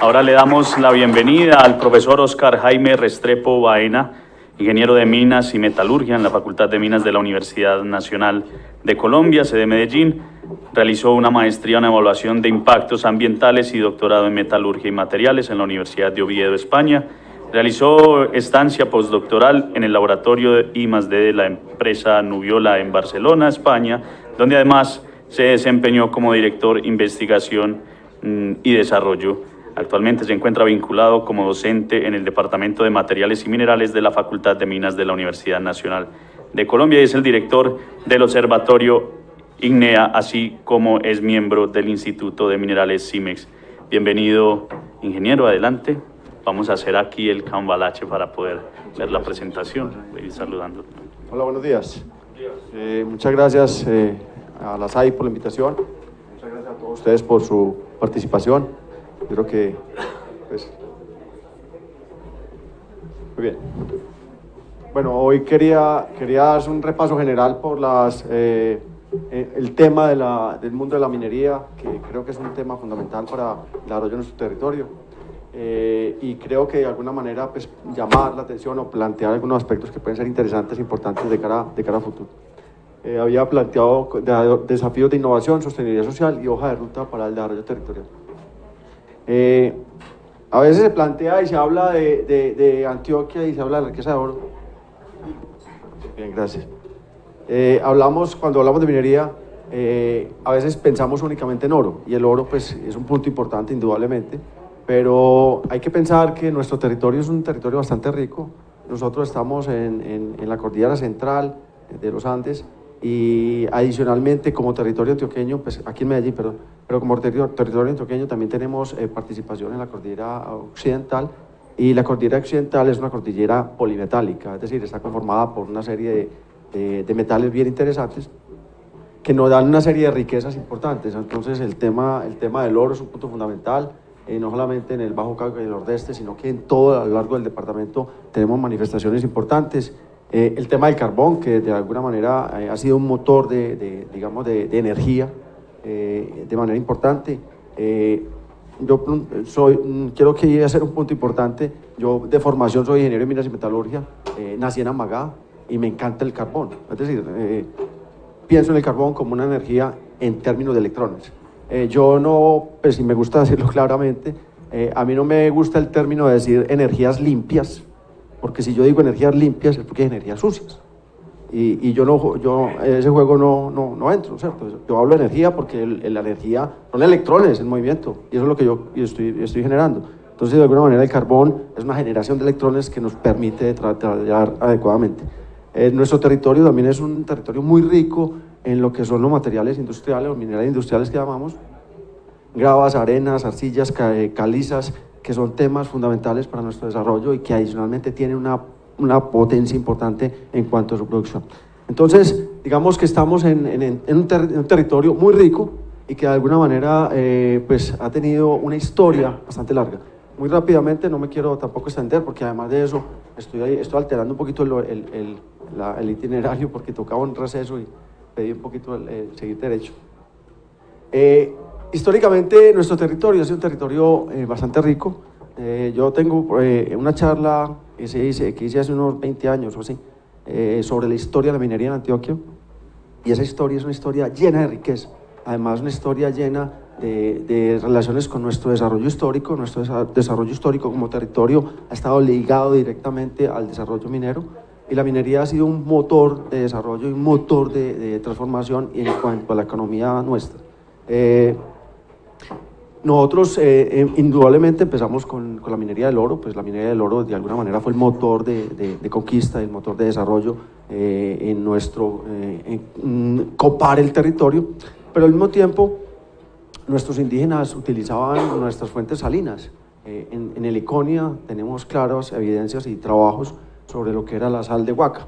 Ahora le damos la bienvenida al profesor Oscar Jaime Restrepo Baena, ingeniero de Minas y Metalurgia en la Facultad de Minas de la Universidad Nacional de Colombia, sede Medellín. Realizó una maestría en evaluación de impactos ambientales y doctorado en Metalurgia y Materiales en la Universidad de Oviedo, España. Realizó estancia postdoctoral en el laboratorio de I+D de la empresa Nubiola en Barcelona, España, donde además se desempeñó como director investigación y desarrollo. Actualmente se encuentra vinculado como docente en el Departamento de Materiales y Minerales de la Facultad de Minas de la Universidad Nacional de Colombia y es el director del Observatorio IGNEA, así como es miembro del Instituto de Minerales CIMEX. Bienvenido, ingeniero, adelante. Vamos a hacer aquí el cambalache para poder ver la presentación. Voy a ir saludando. Hola, buenos días. Muchas gracias a la SAI por la invitación. Muchas gracias a todos ustedes por su participación. Creo que, pues, muy bien. Bueno, hoy quería dar un repaso general por el tema del mundo de la minería, que creo que es un tema fundamental para el desarrollo de nuestro territorio. Y creo que de alguna manera pues, llamar la atención o plantear algunos aspectos que pueden ser interesantes e importantes de cara a futuro. Había planteado desafíos de innovación, sostenibilidad social y hoja de ruta para el desarrollo territorial. A veces se plantea y se habla de Antioquia y se habla de la riqueza de oro. Bien, gracias. Cuando hablamos de minería, a veces pensamos únicamente en oro, y el oro pues, es un punto importante indudablemente, pero hay que pensar que nuestro territorio es un territorio bastante rico. Nosotros estamos en la cordillera central de los Andes, y adicionalmente como territorio antioqueño, pues aquí en Medellín, pero como territorio antioqueño también tenemos participación en la cordillera occidental, y la cordillera occidental es una cordillera polimetálica, es decir, está conformada por una serie de metales bien interesantes que nos dan una serie de riquezas importantes. Entonces el tema del oro es un punto fundamental, no solamente en el Bajo Cauca y el Nordeste, sino que en todo a lo largo del departamento tenemos manifestaciones importantes. El tema del carbón, que de alguna manera ha sido un motor de energía de manera importante. Quiero que hacer un punto importante. Yo de formación soy ingeniero en minas y metalurgia, nací en Amagá y me encanta el carbón. Es decir, pienso en el carbón como una energía en términos de electrones. Yo no, pues si me gusta decirlo claramente, a mí no me gusta el término de decir energías limpias, porque si yo digo energías limpias es porque hay energías sucias. Y yo ese juego no entro, ¿cierto? Yo hablo de energía porque la energía son electrones en movimiento, y eso es lo que yo estoy generando. Entonces, de alguna manera, el carbón es una generación de electrones que nos permite trabajar adecuadamente. Nuestro territorio también es un territorio muy rico en lo que son los materiales industriales, los minerales industriales que llamamos, gravas, arenas, arcillas, calizas, que son temas fundamentales para nuestro desarrollo y que adicionalmente tienen una potencia importante en cuanto a su producción. Entonces, digamos que estamos en un territorio muy rico y que de alguna manera pues, ha tenido una historia bastante larga. Muy rápidamente, no me quiero tampoco extender porque además de eso estoy alterando un poquito el itinerario porque tocaba un receso y pedí un poquito seguir derecho. Históricamente nuestro territorio es un territorio bastante rico. Yo tengo una charla que hice hace unos 20 años o así, sobre la historia de la minería en Antioquia, y esa historia es una historia llena de riqueza, además una historia llena de relaciones con nuestro desarrollo histórico. Nuestro desarrollo histórico como territorio ha estado ligado directamente al desarrollo minero, y la minería ha sido un motor de desarrollo y un motor de transformación en cuanto a la economía nuestra. Nosotros indudablemente empezamos con la minería del oro, pues la minería del oro de alguna manera fue el motor de conquista, el motor de desarrollo en copar el territorio, pero al mismo tiempo nuestros indígenas utilizaban nuestras fuentes salinas. En el Iconia tenemos claras evidencias y trabajos sobre lo que era la sal de Huaca,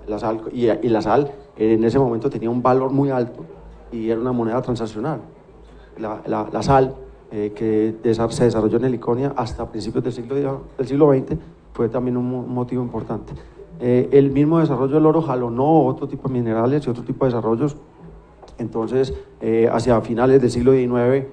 la sal, y la sal en ese momento tenía un valor muy alto y era una moneda transaccional. La sal que se desarrolló en el Iconia hasta principios del siglo XX fue también un motivo importante. El mismo desarrollo del oro jalonó otro tipo de minerales y otro tipo de desarrollos. Entonces, hacia finales del siglo XIX,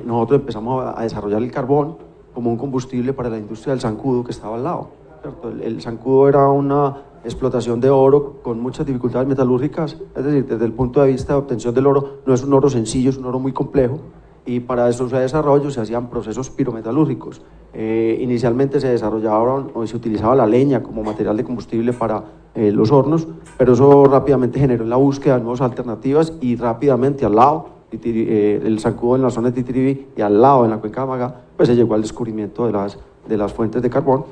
nosotros empezamos a desarrollar el carbón como un combustible para la industria del zancudo que estaba al lado, ¿cierto? El zancudo era una explotación de oro con muchas dificultades metalúrgicas, es decir, desde el punto de vista de obtención del oro, no es un oro sencillo, es un oro muy complejo, y para eso se desarrollo se hacían procesos pirometalúrgicos. Inicialmente se desarrollaban o se utilizaba la leña como material de combustible para los hornos, pero eso rápidamente generó la búsqueda de nuevas alternativas y rápidamente al lado, el zancudo en la zona de Titiribí y al lado en la cuenca de Magá, pues se llegó al descubrimiento de las fuentes de carbón.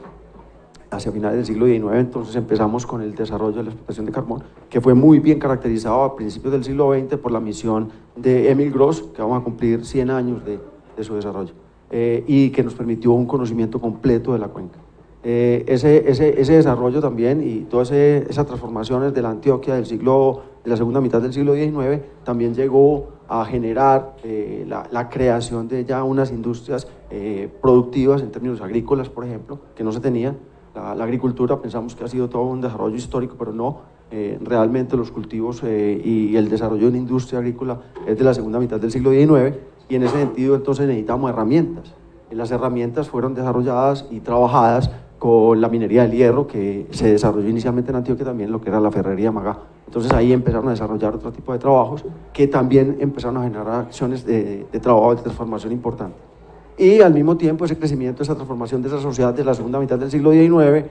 Hacia finales del siglo XIX, entonces empezamos con el desarrollo de la explotación de carbón, que fue muy bien caracterizado a principios del siglo XX por la misión de Emil Gross, que vamos a cumplir 100 años de su desarrollo, y que nos permitió un conocimiento completo de la cuenca. Ese desarrollo también y todas esas transformaciones de la Antioquia de la segunda mitad del siglo XIX también llegó a generar la creación de ya unas industrias productivas en términos agrícolas, por ejemplo, que no se tenían. La agricultura pensamos que ha sido todo un desarrollo histórico, pero no, realmente los cultivos y el desarrollo de una industria agrícola es de la segunda mitad del siglo XIX, y en ese sentido entonces necesitamos herramientas. Y las herramientas fueron desarrolladas y trabajadas con la minería del hierro, que se desarrolló inicialmente en Antioquia, también lo que era la ferrería Magá. Entonces ahí empezaron a desarrollar otro tipo de trabajos que también empezaron a generar acciones de trabajo, de transformación importante. Y al mismo tiempo ese crecimiento, esa transformación de esa sociedad de la segunda mitad del siglo XIX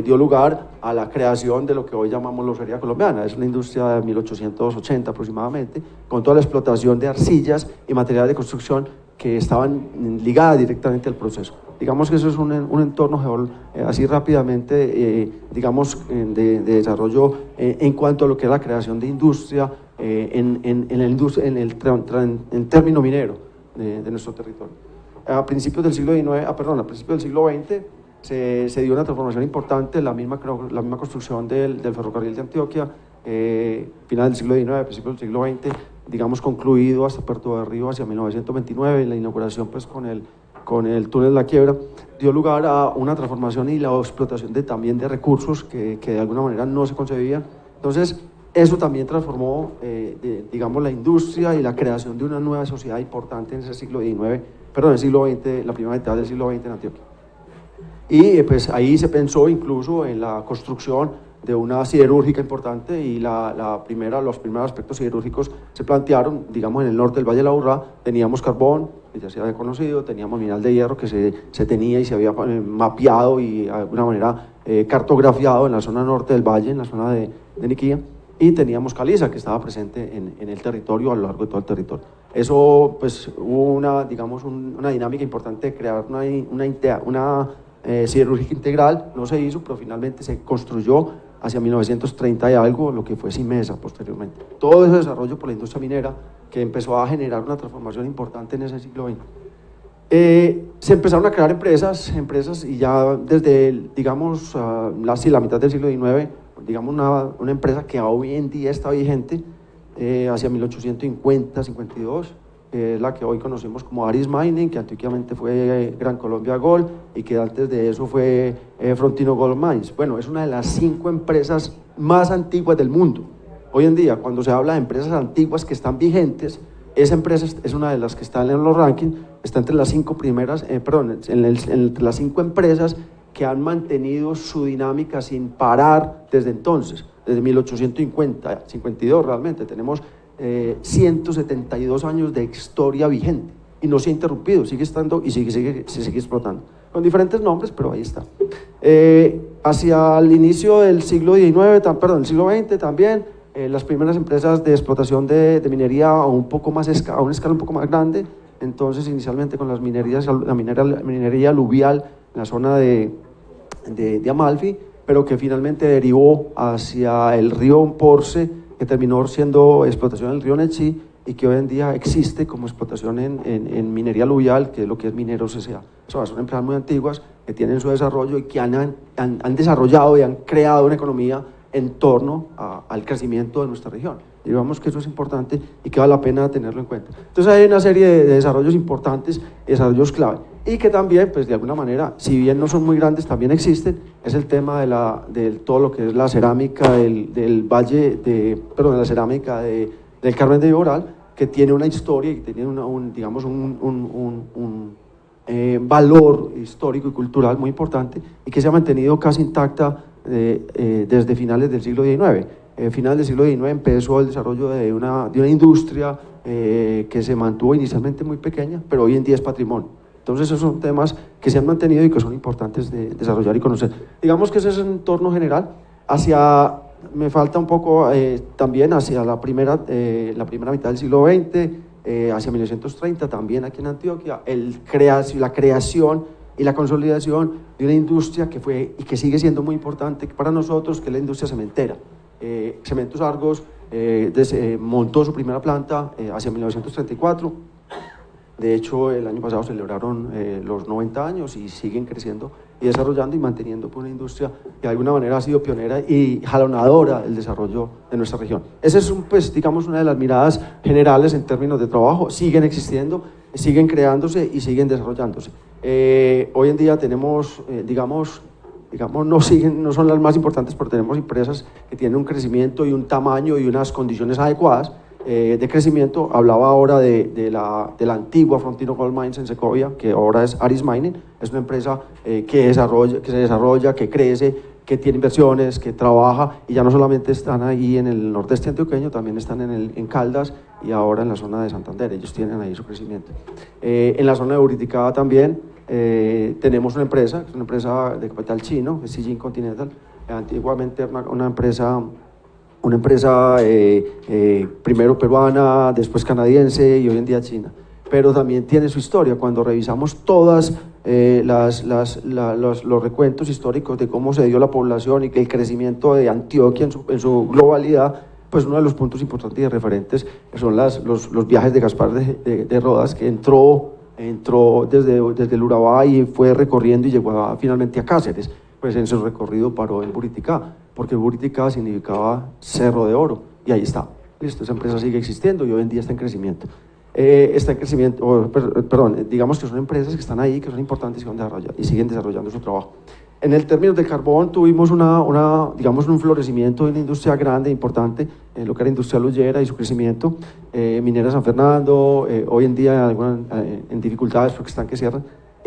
dio lugar a la creación de lo que hoy llamamos locería colombiana. Es una industria de 1880 aproximadamente, con toda la explotación de arcillas y materiales de construcción que estaban ligadas directamente al proceso. Digamos que eso es un entorno así rápidamente, digamos, de desarrollo en cuanto a lo que es la creación de industria en término minero de nuestro territorio. A principios del siglo XIX, a principios del siglo XX se dio una transformación importante, la misma construcción del ferrocarril de Antioquia, final del siglo XIX, principios del siglo XX, digamos concluido hasta Puerto de Río hacia 1929, la inauguración pues con el túnel La Quiebra, dio lugar a una transformación y la explotación también de recursos que de alguna manera no se concebían. Entonces, eso también transformó, digamos, la industria y la creación de una nueva sociedad importante en ese siglo XIX, perdón, el siglo XX, la primera mitad del siglo XX en Antioquia. Y pues ahí se pensó incluso en la construcción de una siderúrgica importante, y los primeros aspectos siderúrgicos se plantearon, digamos, en el norte del Valle de la Urrá. Teníamos carbón, que ya se había conocido, teníamos mineral de hierro que se tenía y se había mapeado y de alguna manera cartografiado en la zona norte del valle, en la zona de Niquía, y teníamos caliza que estaba presente en el territorio, a lo largo de todo el territorio. Eso, pues, hubo una dinámica importante de crear una siderúrgica integral. No se hizo, pero finalmente se construyó hacia 1930 y algo, lo que fue Simesa posteriormente. Todo ese desarrollo por la industria minera que empezó a generar una transformación importante en ese siglo XX. Se empezaron a crear empresas y ya desde, digamos, la mitad del siglo XIX, digamos una empresa que hoy en día está vigente, hacia 1850, 52, la que hoy conocemos como Aris Mining, que antiguamente fue Gran Colombia Gold y que antes de eso fue Frontino Gold Mines. Bueno, es una de las 5 empresas más antiguas del mundo. Hoy en día, cuando se habla de empresas antiguas que están vigentes, esa empresa es una de las que están en los rankings, está entre las 5 primeras, entre las 5 empresas que han mantenido su dinámica sin parar desde entonces, desde 1850, 52 realmente. Tenemos 172 años de historia vigente y no se ha interrumpido, sigue estando y se sigue explotando, con diferentes nombres, pero ahí está. Hacia el inicio del siglo XIX, el siglo XX también, las primeras empresas de explotación de minería a una escala un poco más grande, entonces inicialmente con la minería aluvial en la zona de Amalfi, pero que finalmente derivó hacia el río Porce, que terminó siendo explotación del río Nechí y que hoy en día existe como explotación en minería aluvial, que es lo que es Mineros S.A. Son empresas muy antiguas que tienen su desarrollo y que han desarrollado y han creado una economía en torno al crecimiento de nuestra región. Digamos que eso es importante y que vale la pena tenerlo en cuenta. Entonces hay una serie de desarrollos importantes, desarrollos clave, y que también, pues de alguna manera, si bien no son muy grandes, también existen. Es el tema de todo lo que es la cerámica del Carmen de Viboral, que tiene una historia y tiene digamos valor histórico y cultural muy importante y que se ha mantenido casi intacta desde finales del siglo XIX. Finales del siglo XIX empezó el desarrollo de una industria que se mantuvo inicialmente muy pequeña, pero hoy en día es patrimonio. Entonces esos son temas que se han mantenido y que son importantes de desarrollar y conocer. Digamos que ese es el entorno general. Me falta un poco también hacia la primera mitad del siglo XX, hacia 1930 también aquí en Antioquia, la creación y la consolidación de una industria que fue y que sigue siendo muy importante para nosotros, que es la industria cementera. Cementos Argos montó su primera planta hacia 1934. De hecho, el año pasado celebraron los 90 años y siguen creciendo y desarrollando y manteniendo una industria que de alguna manera ha sido pionera y jalonadora del desarrollo de nuestra región. Esa es, pues, digamos, una de las miradas generales en términos de trabajo. Siguen existiendo, siguen creándose y siguen desarrollándose. Hoy en día tenemos, digamos, no son las más importantes, pero tenemos empresas que tienen un crecimiento y un tamaño y unas condiciones adecuadas de crecimiento. Hablaba ahora de la antigua Frontino Gold Mines en Segovia, que ahora es Aris Mining. Es una empresa que se desarrolla, que crece, que tiene inversiones, que trabaja, y ya no solamente están ahí en el nordeste antioqueño, también están en Caldas y ahora en la zona de Santander. Ellos tienen ahí su crecimiento. En la zona de Buriticá también tenemos una empresa de capital chino, es Zijin Continental. Antiguamente era una empresa primero peruana, después canadiense y hoy en día china, pero también tiene su historia. Cuando revisamos todas los recuentos históricos de cómo se dio la población y que el crecimiento de Antioquia en su globalidad, pues uno de los puntos importantes y referentes son los viajes de Gaspar de Rodas, que entró desde el Urabá y fue recorriendo y llegó finalmente a Cáceres. Pues en su recorrido paró en Buriticá, porque Buriticá significaba Cerro de Oro, y ahí está. Listo, esa empresa sigue existiendo y hoy en día está en crecimiento. Digamos que son empresas que están ahí, que son importantes y siguen desarrollando su trabajo. En el término del carbón tuvimos un florecimiento de una industria grande, importante, lo que era industria luyera y su crecimiento. Minera San Fernando, hoy en día en dificultades porque están que cierran.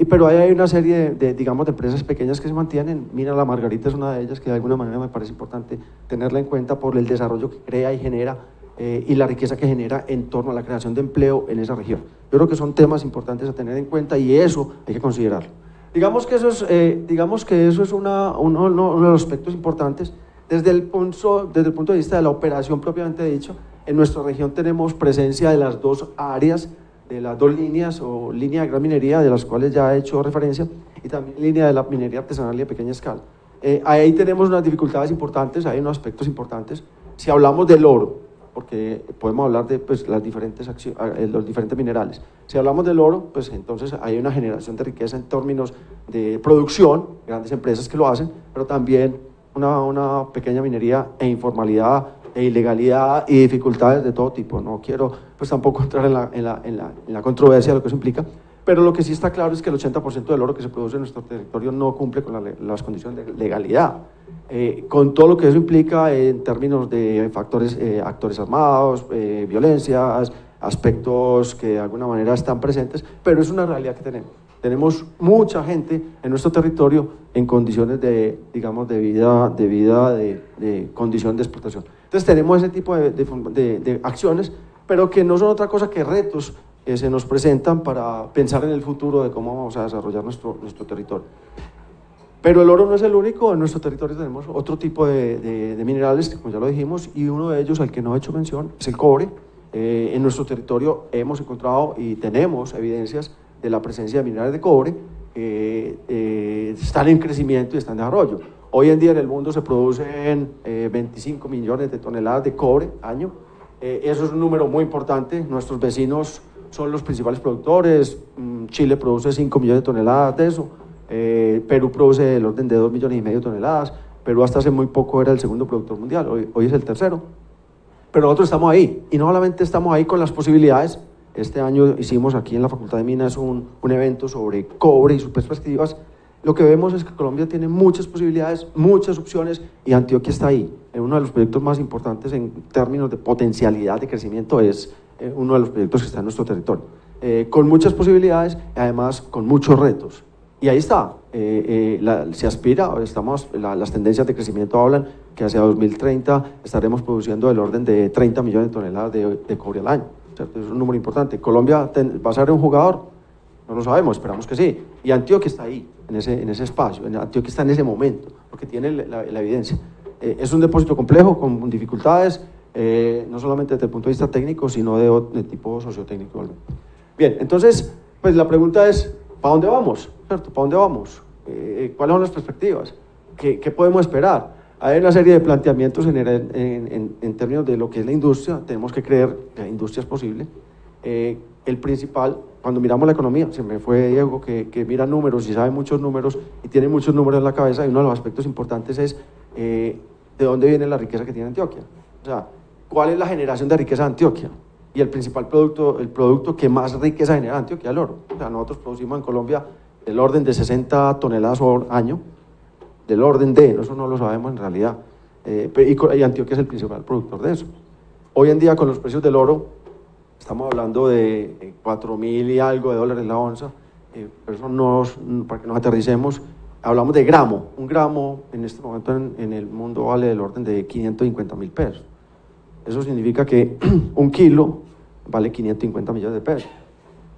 Pero hay una serie de empresas pequeñas que se mantienen. Mina La Margarita es una de ellas que de alguna manera me parece importante tenerla en cuenta por el desarrollo que crea y genera y la riqueza que genera en torno a la creación de empleo en esa región. Yo creo que son temas importantes a tener en cuenta y eso hay que considerarlo. Digamos que eso es uno de los aspectos importantes desde el punto de vista de la operación propiamente dicho. En nuestra región tenemos presencia de las dos áreas, de las dos líneas o línea de gran minería, de las cuales ya he hecho referencia, y también línea de la minería artesanal y de pequeña escala. Ahí tenemos unas dificultades importantes, hay unos aspectos importantes. Si hablamos del oro, porque podemos hablar de los diferentes minerales. Si hablamos del oro, pues entonces hay una generación de riqueza en términos de producción, grandes empresas que lo hacen, pero también una pequeña minería e informalidad, e ilegalidad y dificultades de todo tipo. No quiero pues tampoco entrar en la controversia de lo que eso implica, pero lo que sí está claro es que el 80% del oro que se produce en nuestro territorio no cumple con las condiciones de legalidad, con todo lo que eso implica en términos de factores, actores armados, violencias, aspectos que de alguna manera están presentes, pero es una realidad que tenemos. Tenemos mucha gente en nuestro territorio en condiciones de condición de explotación. Entonces tenemos ese tipo de acciones, pero que no son otra cosa que retos que se nos presentan para pensar en el futuro de cómo vamos a desarrollar nuestro territorio. Pero el oro no es el único. En nuestro territorio tenemos otro tipo de minerales, como ya lo dijimos, y uno de ellos, al que no he hecho mención, es el cobre. En nuestro territorio hemos encontrado y tenemos evidencias de la presencia de minerales de cobre, están en crecimiento y están en desarrollo. Hoy en día en el mundo se producen 25 millones de toneladas de cobre año. Eso es un número muy importante. Nuestros vecinos son los principales productores. Chile produce 5 millones de toneladas de eso. Perú produce el orden de 2,5 millones de toneladas. Perú hasta hace muy poco era el segundo productor mundial, hoy es el tercero. Pero nosotros estamos ahí, y no solamente estamos ahí con las posibilidades. Este año hicimos aquí en la Facultad de Minas un evento sobre cobre y sus perspectivas. Lo que vemos es que Colombia tiene muchas posibilidades, muchas opciones, y Antioquia está ahí. Uno de los proyectos más importantes en términos de potencialidad de crecimiento es uno de los proyectos que está en nuestro territorio, con muchas posibilidades, además con muchos retos. Y ahí está, se aspira, las tendencias de crecimiento hablan que hacia 2030 estaremos produciendo del orden de 30 millones de toneladas de cobre al año, ¿cierto? Es un número importante. ¿Colombia va a ser un jugador? No lo sabemos, esperamos que sí. Y Antioquia está ahí, en ese espacio, Antioquia está en ese momento, porque tiene la evidencia. Es un depósito complejo, con dificultades, no solamente desde el punto de vista técnico, sino de tipo sociotécnico. Bien, entonces, pues la pregunta es, ¿para dónde vamos? ¿Cierto? ¿Para dónde vamos? ¿Cuáles son las perspectivas? ¿Qué podemos esperar? Hay una serie de planteamientos en términos de lo que es la industria. Tenemos que creer que la industria es posible. El principal, cuando miramos la economía, se me fue Diego, que mira números y sabe muchos números y tiene muchos números en la cabeza, y uno de los aspectos importantes es de dónde viene la riqueza que tiene Antioquia. O sea, ¿cuál es la generación de riqueza de Antioquia? Y el principal producto, el producto que más riqueza genera Antioquia, el oro. O sea, nosotros producimos en Colombia del orden de 60 toneladas por año, del orden de, eso no lo sabemos en realidad, y Antioquia es el principal productor de eso. Hoy en día, con los precios del oro, estamos hablando de 4.000 y algo de dólares la onza, pero eso para que nos aterricemos, hablamos de gramo. Un gramo en este momento en el mundo vale del orden de 550.000 pesos. Eso significa que un kilo vale 550 millones de pesos.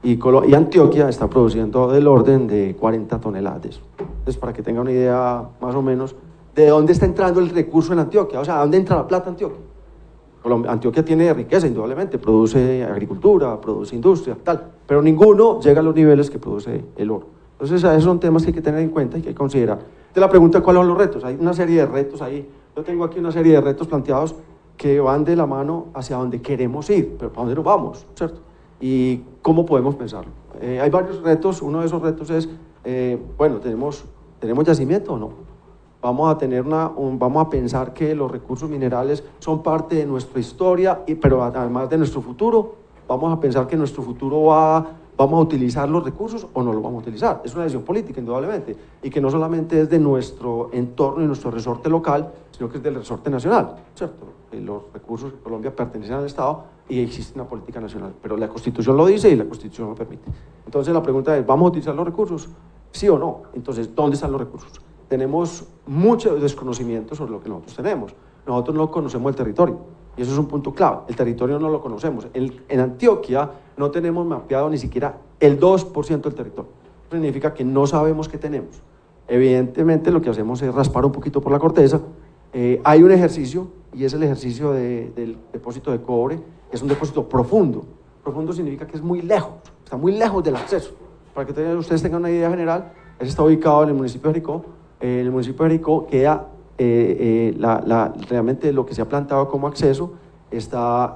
Y Antioquia está produciendo del orden de 40 toneladas de eso. Entonces, para que tengan una idea más o menos de dónde está entrando el recurso en Antioquia, o sea, ¿dónde entra la plata Antioquia? Antioquia tiene riqueza, indudablemente, produce agricultura, produce industria, tal, pero ninguno llega a los niveles que produce el oro. Entonces, esos son temas que hay que tener en cuenta y que hay que considerar. De la pregunta, ¿cuáles son los retos? Hay una serie de retos ahí. Yo tengo aquí una serie de retos planteados que van de la mano hacia donde queremos ir, pero ¿para dónde nos vamos? ¿Cierto? ¿Y cómo podemos pensarlo? Hay varios retos. Uno de esos retos es, bueno, ¿tenemos yacimiento o no? Vamos a pensar que los recursos minerales son parte de nuestra historia, pero además de nuestro futuro. Vamos a pensar que nuestro futuro vamos a utilizar los recursos o no los vamos a utilizar. Es una decisión política, indudablemente, y que no solamente es de nuestro entorno y nuestro resorte local, sino que es del resorte nacional, ¿cierto? Los recursos de Colombia pertenecen al Estado y existe una política nacional, pero la Constitución lo dice y la Constitución lo permite. Entonces la pregunta es, ¿vamos a utilizar los recursos? ¿Sí o no? Entonces, ¿dónde están los recursos? Tenemos mucho desconocimiento sobre lo que nosotros tenemos. Nosotros no conocemos el territorio, y eso es un punto clave. El territorio no lo conocemos. En Antioquia no tenemos mapeado ni siquiera el 2% del territorio. Eso significa que no sabemos qué tenemos. Evidentemente lo que hacemos es raspar un poquito por la corteza. Hay un ejercicio, y es el ejercicio del depósito de cobre, que es un depósito profundo. Profundo significa que es muy lejos, está muy lejos del acceso. Para que ustedes tengan una idea general, él está ubicado en el municipio de Jericó. En el municipio de Jericó queda realmente lo que se ha planteado como acceso, está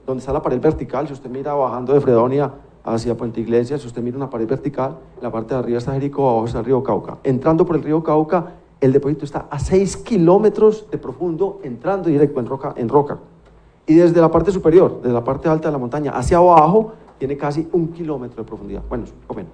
donde está la pared vertical. Si usted mira bajando de Fredonia hacia Puente Iglesias, si usted mira una pared vertical, en la parte de arriba está Jericó, abajo está el río Cauca. Entrando por el río Cauca, el depósito está a 6 kilómetros de profundo, entrando directo en roca. Y desde la parte superior, desde la parte alta de la montaña hacia abajo, tiene casi 1 kilómetro de profundidad. Bueno, es un poco menos.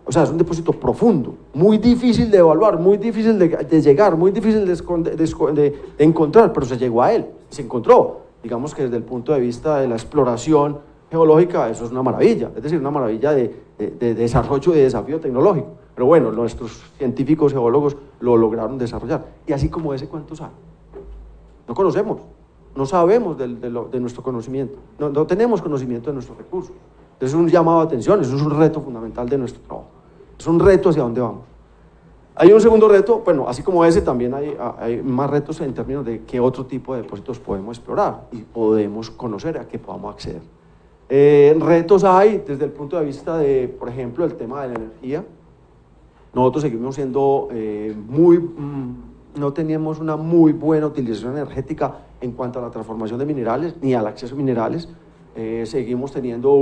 O sea, es un depósito profundo, muy difícil de evaluar, muy difícil de llegar, muy difícil de encontrar, pero se llegó a él, se encontró. Digamos que desde el punto de vista de la exploración geológica, eso es una maravilla, es decir, una maravilla de desarrollo y de desafío tecnológico. Pero bueno, nuestros científicos geólogos lo lograron desarrollar. Y así como ese, ¿cuántos hay? No conocemos, no sabemos de nuestro conocimiento, no tenemos conocimiento de nuestros recursos. Entonces es un llamado de atención, eso es un reto fundamental de nuestro trabajo. Es un reto hacia dónde vamos. Hay un segundo reto, bueno, así como ese, también hay más retos en términos de qué otro tipo de depósitos podemos explorar y podemos conocer, a qué podamos acceder. Retos hay desde el punto de vista de, por ejemplo, el tema de la energía. Nosotros seguimos siendo no teníamos una muy buena utilización energética en cuanto a la transformación de minerales ni al acceso a minerales. Seguimos teniendo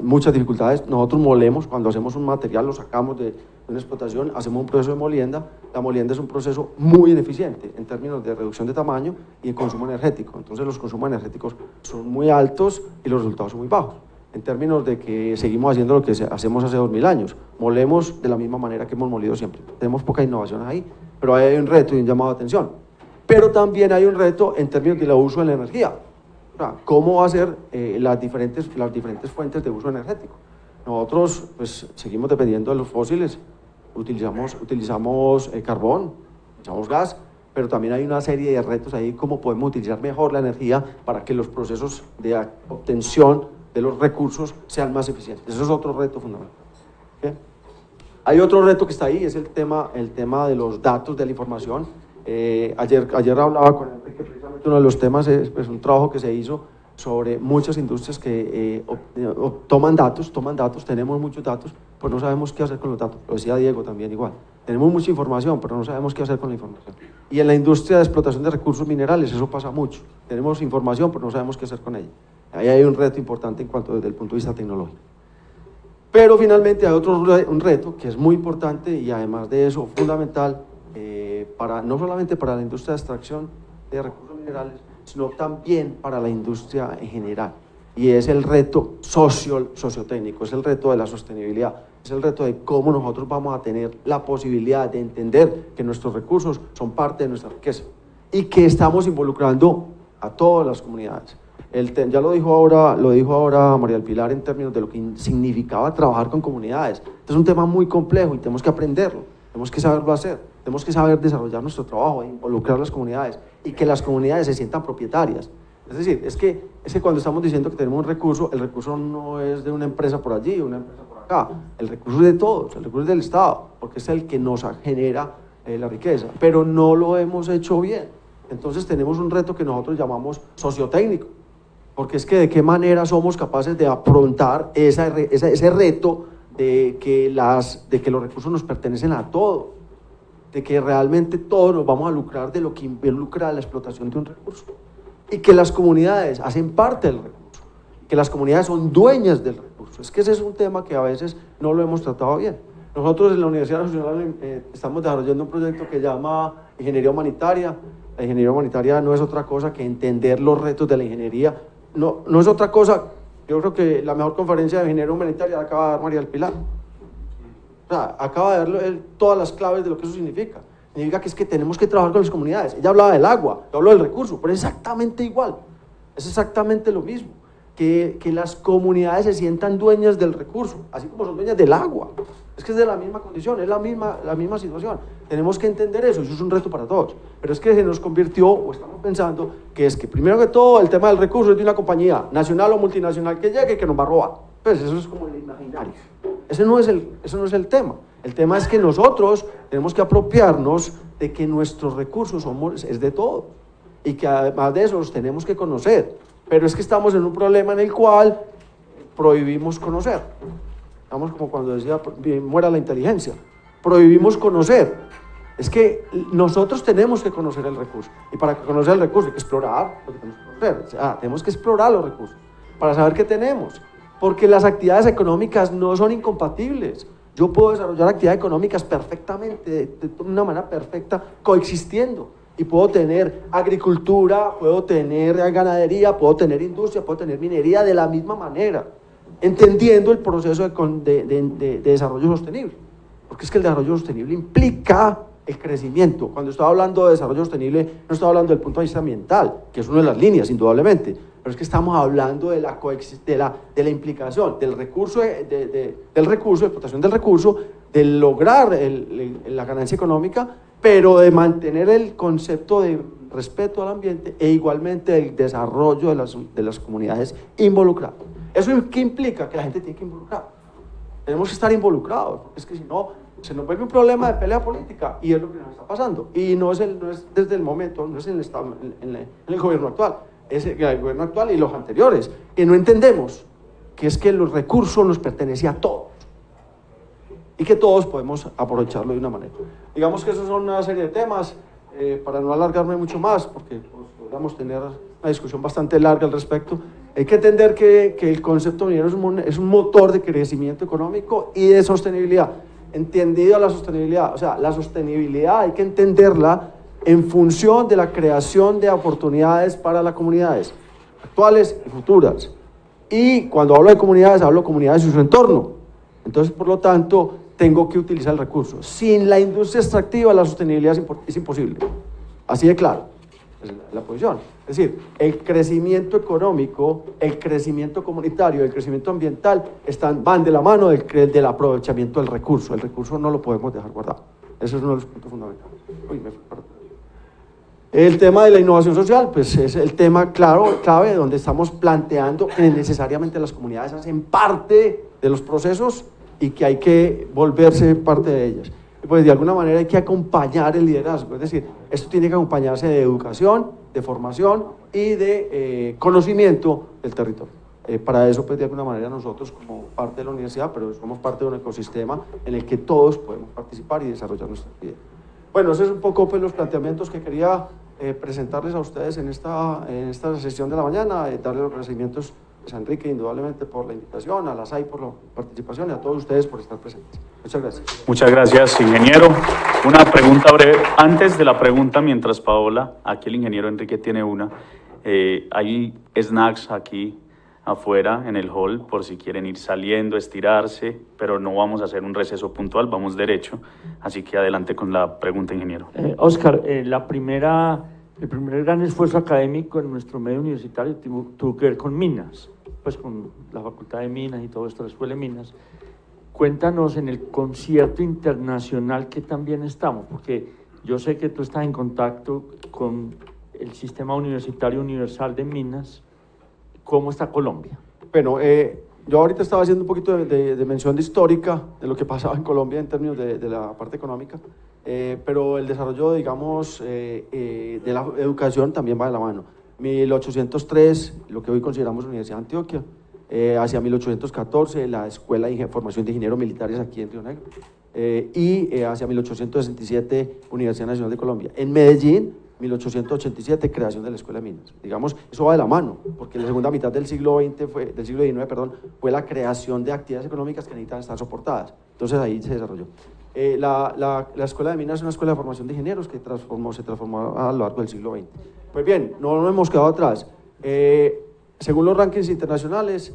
muchas dificultades. Nosotros molemos, cuando hacemos un material, lo sacamos de una explotación, hacemos un proceso de molienda. La molienda es un proceso muy ineficiente en términos de reducción de tamaño y de consumo energético. Entonces los consumos energéticos son muy altos y los resultados son muy bajos. En términos de que seguimos haciendo lo que hacemos hace 2000 años, molemos de la misma manera que hemos molido siempre. Tenemos poca innovación ahí, pero hay un reto y un llamado de atención. Pero también hay un reto en términos del uso de la energía. O sea, ¿cómo va a ser las diferentes fuentes de uso energético? Nosotros pues, seguimos dependiendo de los fósiles, utilizamos carbón, utilizamos gas, pero también hay una serie de retos ahí, cómo podemos utilizar mejor la energía para que los procesos de obtención de los recursos sean más eficientes. Eso es otro reto fundamental. ¿Bien? Hay otro reto que está ahí, es el tema de los datos, de la información. Ayer hablaba con Enrique, precisamente uno de los temas es pues, un trabajo que se hizo sobre muchas industrias que toman datos, tenemos muchos datos, pues no sabemos qué hacer con los datos. Lo decía Diego también igual. Tenemos mucha información, pero no sabemos qué hacer con la información. Y en la industria de explotación de recursos minerales eso pasa mucho. Tenemos información, pero no sabemos qué hacer con ella. Ahí hay un reto importante en cuanto desde el punto de vista tecnológico. Pero finalmente hay un reto que es muy importante y además de eso fundamental, no solamente para la industria de extracción de recursos minerales, sino también para la industria en general. Y es el reto sociotécnico, es el reto de la sostenibilidad, es el reto de cómo nosotros vamos a tener la posibilidad de entender que nuestros recursos son parte de nuestra riqueza y que estamos involucrando a todas las comunidades. Ya lo dijo ahora María del Pilar en términos de lo que significaba trabajar con comunidades. Este es un tema muy complejo y tenemos que aprenderlo, tenemos que saberlo hacer, tenemos que saber desarrollar nuestro trabajo, involucrar las comunidades y que las comunidades se sientan propietarias. Es decir, es que cuando estamos diciendo que tenemos un recurso, el recurso no es de una empresa por allí, una empresa por acá, el recurso es de todos, el recurso es del Estado, porque es el que nos genera la riqueza, pero no lo hemos hecho bien. Entonces tenemos un reto que nosotros llamamos sociotécnico, porque es que de qué manera somos capaces de afrontar ese reto de que los recursos nos pertenecen a todos, de que realmente todos nos vamos a lucrar de lo que involucra la explotación de un recurso y que las comunidades hacen parte del recurso, que las comunidades son dueñas del recurso. Es que ese es un tema que a veces no lo hemos tratado bien. Nosotros en la Universidad Nacional estamos desarrollando un proyecto que llama Ingeniería Humanitaria. La ingeniería humanitaria no es otra cosa que entender los retos de la ingeniería. No es otra cosa. Yo creo que la mejor conferencia de ingeniería humanitaria la acaba de dar María del Pilar. O sea, acaba de dar todas las claves de lo que eso significa. Significa que es que tenemos que trabajar con las comunidades. Ella hablaba del agua, yo hablo del recurso, pero es exactamente igual. Es exactamente lo mismo. Que las comunidades se sientan dueñas del recurso, así como son dueñas del agua. Es que es de la misma condición, es la misma situación. Tenemos que entender eso, eso es un reto para todos. Pero es que se nos convirtió, o estamos pensando, que es que primero que todo el tema del recurso es de una compañía nacional o multinacional que llegue y que nos va a robar. Pues eso es como el imaginario. Ese no es el tema. El tema es que nosotros tenemos que apropiarnos de que nuestros recursos es de todos y que además de eso los tenemos que conocer. Pero es que estamos en un problema en el cual prohibimos conocer. Estamos como cuando decía, muera la inteligencia. Prohibimos conocer. Es que nosotros tenemos que conocer el recurso. Y para conocer el recurso hay que explorar lo que tenemos que conocer. O sea, tenemos que explorar los recursos para saber qué tenemos. Porque las actividades económicas no son incompatibles. Yo puedo desarrollar actividades económicas perfectamente, de una manera perfecta, coexistiendo. Y puedo tener agricultura, puedo tener ganadería, puedo tener industria, puedo tener minería de la misma manera, entendiendo el proceso de desarrollo sostenible. Porque es que el desarrollo sostenible implica el crecimiento. Cuando estoy hablando de desarrollo sostenible, no estoy hablando del punto de vista ambiental, que es una de las líneas, indudablemente, pero es que estamos hablando de la implicación del recurso, de explotación del recurso, de lograr la ganancia económica, pero de mantener el concepto de respeto al ambiente e igualmente el desarrollo de las comunidades involucradas. ¿Eso qué implica? Que la gente tiene que involucrar. Tenemos que estar involucrados, porque es que si no, se nos vuelve un problema de pelea política y es lo que nos está pasando. Y no es desde el momento, no es en el Estado, en el gobierno actual, es el gobierno actual y los anteriores, que no entendemos que es que los recursos nos pertenecen a todos y que todos podemos aprovecharlo de una manera. Digamos que esos son una serie de temas, para no alargarme mucho más, porque podríamos tener una discusión bastante larga al respecto. Hay que entender que el concepto minero es un motor de crecimiento económico y de sostenibilidad. Entendida la sostenibilidad, o sea, la sostenibilidad hay que entenderla en función de la creación de oportunidades para las comunidades actuales y futuras. Y cuando hablo de comunidades y su entorno. Entonces, por lo tanto, tengo que utilizar el recurso. Sin la industria extractiva, la sostenibilidad es imposible. Así de claro. es la posición. Es decir, el crecimiento económico, el crecimiento comunitario, el crecimiento ambiental van de la mano del aprovechamiento del recurso. El recurso no lo podemos dejar guardado. Ese es uno de los puntos fundamentales. El tema de la innovación social, pues es el tema clave donde estamos planteando que necesariamente las comunidades hacen parte de los procesos y que hay que volverse parte de ellas. Pues de alguna manera hay que acompañar el liderazgo, es decir, esto tiene que acompañarse de educación, de formación y de conocimiento del territorio. Para eso, pues de alguna manera nosotros como parte de la universidad, pero somos parte de un ecosistema en el que todos podemos participar y desarrollar nuestra vida. Bueno, esos es un poco pues, los planteamientos que quería presentarles a ustedes en esta sesión de la mañana, darle los agradecimientos a Enrique indudablemente por la invitación, a la SAI por la participación y a todos ustedes por estar presentes. Muchas gracias. Muchas gracias, ingeniero. Una pregunta breve. Antes de la pregunta, mientras Paola, aquí el ingeniero Enrique tiene una, hay snacks aquí afuera en el hall por si quieren ir saliendo, estirarse, pero no vamos a hacer un receso puntual, vamos derecho. Así que adelante con la pregunta, ingeniero. Oscar, el primer gran esfuerzo académico en nuestro medio universitario tuvo que ver con minas, pues con la Facultad de Minas y todo esto, la Escuela de Minas. Cuéntanos en el concierto internacional que también estamos, porque yo sé que tú estás en contacto con el Sistema Universitario Universal de Minas. ¿Cómo está Colombia? Bueno, yo ahorita estaba haciendo un poquito de mención de histórica de lo que pasaba en Colombia en términos de la parte económica, pero el desarrollo, digamos, de la educación también va de la mano. 1803, lo que hoy consideramos Universidad de Antioquia, hacia 1814, la Escuela de Formación de Ingenieros Militares aquí en Río Negro, y hacia 1867, Universidad Nacional de Colombia. En Medellín, 1887, creación de la Escuela de Minas. Digamos, eso va de la mano, porque en la segunda mitad del siglo XIX, fue la creación de actividades económicas que necesitan estar soportadas. Entonces ahí se desarrolló. La Escuela de Minas es una escuela de formación de ingenieros que se transformó a lo largo del siglo XX. Pues bien, no nos hemos quedado atrás. Según los rankings internacionales,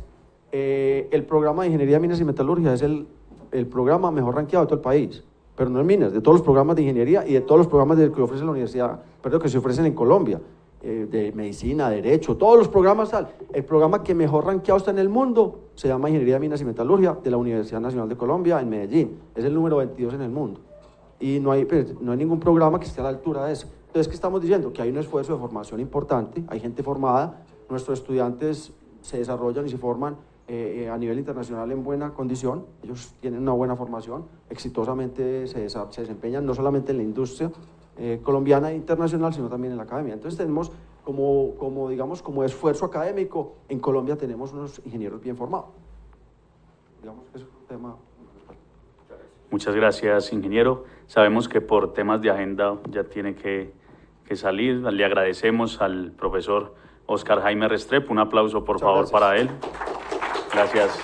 el programa de Ingeniería, Minas y Metalurgia es el programa mejor rankeado de todo el país. Pero no en minas, de todos los programas de ingeniería y de todos los programas que ofrece la universidad, que se ofrecen en Colombia, de medicina, derecho, todos los programas tal. El programa que mejor rankeado está en el mundo se llama Ingeniería, Minas y Metalurgia de la Universidad Nacional de Colombia en Medellín. Es el número 22 en el mundo. Y no hay ningún programa que esté a la altura de eso. Entonces, ¿qué estamos diciendo? Que hay un esfuerzo de formación importante, hay gente formada, nuestros estudiantes se desarrollan y se forman a nivel internacional en buena condición, ellos tienen una buena formación, exitosamente se desempeñan no solamente en la industria colombiana e internacional, sino también en la academia. Entonces tenemos como esfuerzo académico, en Colombia tenemos unos ingenieros bien formados. Digamos que es un tema. Muchas gracias, ingeniero. Sabemos que por temas de agenda ya tiene que salir. Le agradecemos al profesor Oscar Jaime Restrepo. Un aplauso, por favor, para él. Gracias.